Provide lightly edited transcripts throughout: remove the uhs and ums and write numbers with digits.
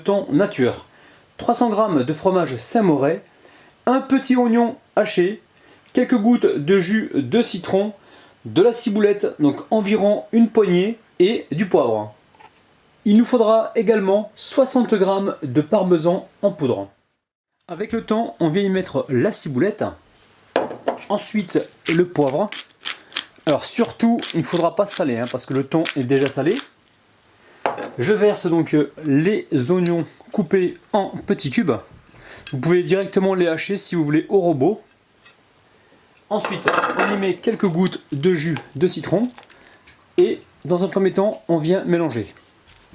thon nature, 300 g de fromage Saint-Moret, un petit oignon haché, quelques gouttes de jus de citron, de la ciboulette, donc environ une poignée, et du poivre. Il nous faudra également 60 g de parmesan en poudre. Avec le thon, on vient y mettre la ciboulette, ensuite le poivre. Alors surtout, il ne faudra pas saler parce que le thon est déjà salé. Je verse donc les oignons coupés en petits cubes. Vous pouvez directement les hacher si vous voulez au robot. Ensuite, on y met quelques gouttes de jus de citron. Et dans un premier temps, on vient mélanger.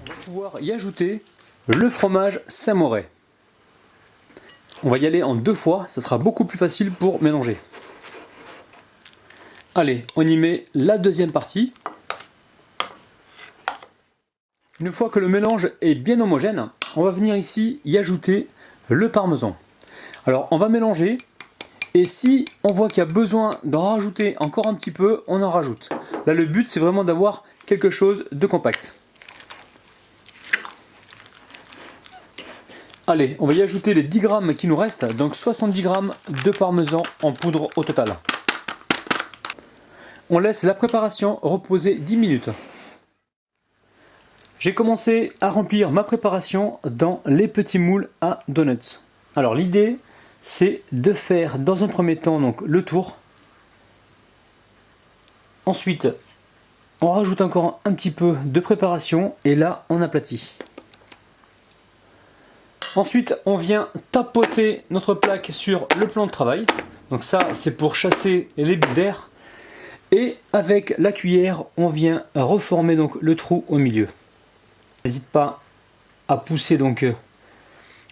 On va pouvoir y ajouter le fromage Saint-Moret. On va y aller en 2 fois, ça sera beaucoup plus facile pour mélanger. Allez, on y met la deuxième partie. Une fois que le mélange est bien homogène, on va venir ici y ajouter le parmesan. Alors on va mélanger et si on voit qu'il y a besoin d'en rajouter encore un petit peu, on en rajoute. Là le but c'est vraiment d'avoir quelque chose de compact. Allez, on va y ajouter les 10 grammes qui nous restent, donc 70 g de parmesan en poudre au total. On laisse la préparation reposer 10 minutes. J'ai commencé à remplir ma préparation dans les petits moules à donuts. Alors l'idée c'est de faire dans un premier temps donc, le tour. Ensuite on rajoute encore un petit peu de préparation et là on aplatit. Ensuite on vient tapoter notre plaque sur le plan de travail. Donc ça c'est pour chasser les bulles d'air. Et avec la cuillère on vient reformer donc, le trou au milieu. N'hésite pas à pousser donc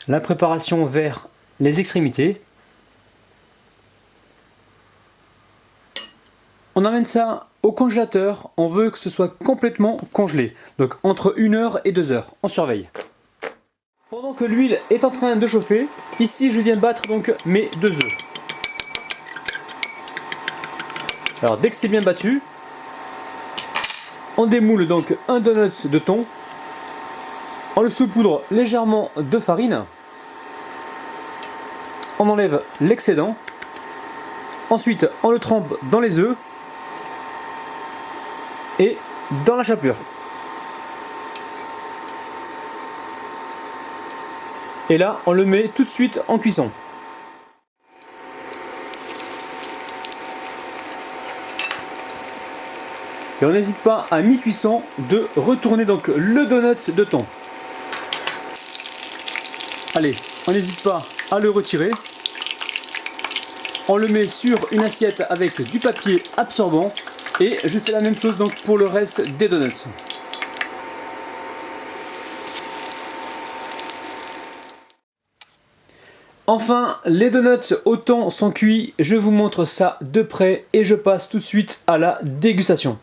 la préparation vers les extrémités. On amène ça au congélateur, on veut que ce soit complètement congelé. Donc entre 1 heure et 2 heures, on surveille. Pendant que l'huile est en train de chauffer, ici je viens battre donc mes 2 œufs. Alors dès que c'est bien battu, on démoule donc un donut de thon. On le saupoudre légèrement de farine. On enlève l'excédent. Ensuite, on le trempe dans les œufs et dans la chapelure. Et là, on le met tout de suite en cuisson. Et on n'hésite pas à mi-cuisson de retourner donc le donut de thon. Allez, on n'hésite pas à le retirer. On le met sur une assiette avec du papier absorbant et je fais la même chose donc pour le reste des donuts. Enfin, les donuts au thon sont cuits. Je vous montre ça de près et je passe tout de suite à la dégustation.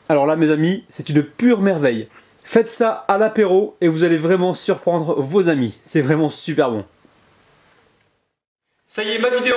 Alors là mes amis, c'est une pure merveille. Faites ça à l'apéro et vous allez vraiment surprendre vos amis. C'est vraiment super bon. Ça y est, ma vidéo